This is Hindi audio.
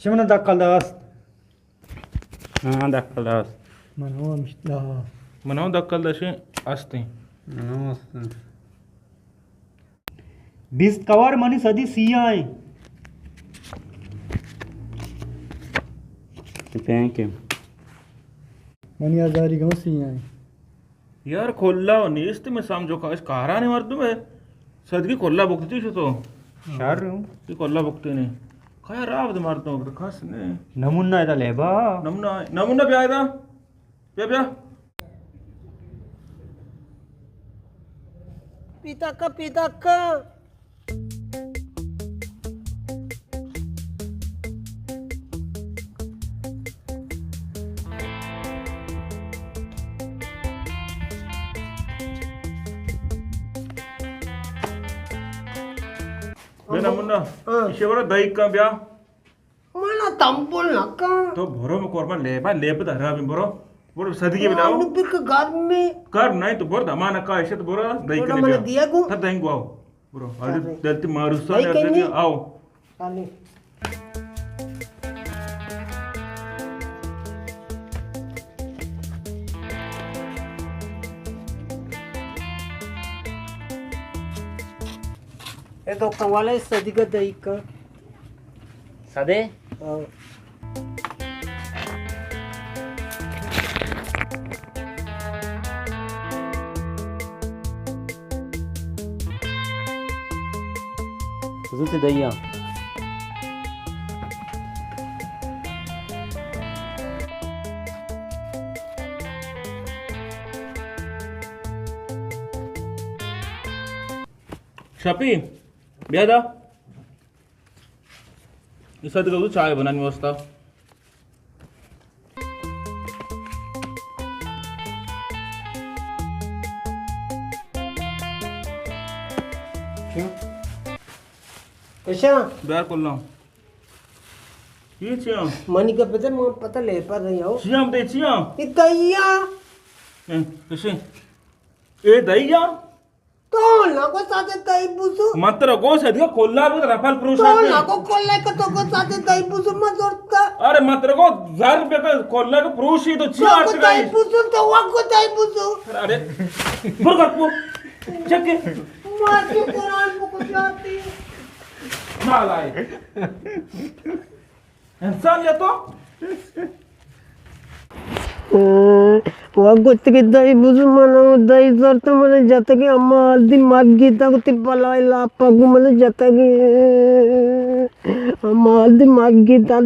Siemano dakkalas. dakkalas. Mano myśla. Mano dakkaldashi असते. Bis kawar mani sadi siyai. Thank you. Mani azari gaun siyai. यार खोल्ला नीस्त में समझो का इस कारा नहीं मर्द में सदगी खोल्ला बुकती शो तो Sharu. ये खोल्ला बुकते ने काय राव दे मारतो तो खास ने Namunna ida leba. नमुना पे आया था पे पिता का बे नमुना इसे बड़ा दही का ब्याह mana tampol naka तो भरो में कोरमा लेप धरा में बोरो सदगी बनाओ अनु के घर में कर नहीं तो बोर दमाना का ऐसे तो बोरो दही थोड़ा के मैंने लिए दिया को था दही को आओ बोरो आज दलती मारुसा दही ने कहीं आओ खाली ये तो कवाले सदी का दही का सदे हाँ। हुजूर दैया शपी ब्यादा इस सदगी को चाय बनाने व्यवस्था कैसा ब्यार कर लो ये चिया मनी का पता ले पा रही हो चिया दे चिया ये दैया कैसे ए दैया तो लगो साथे दही बुसु मात्र को सदगी खोला भी रफाल प्रूफ तो लगो कोल्ला का तो को साथे दही बुसु मत जोड़ता अरे मात्र को 1000 रुपए का खोला का प्रूफ ही तो चिया तो को दही बुसु तो वो को दही बुसु अरे बुरगर पू चेक मार के कुरान को जाती माल आए इंसान या तो वागोत्तकी दही बुसु मनो दही जोड़ता मने जाता कि अम्मा आदि माग गीता को तिप्पला इला पगु मने जाता कि अम्मा आदि माग गीता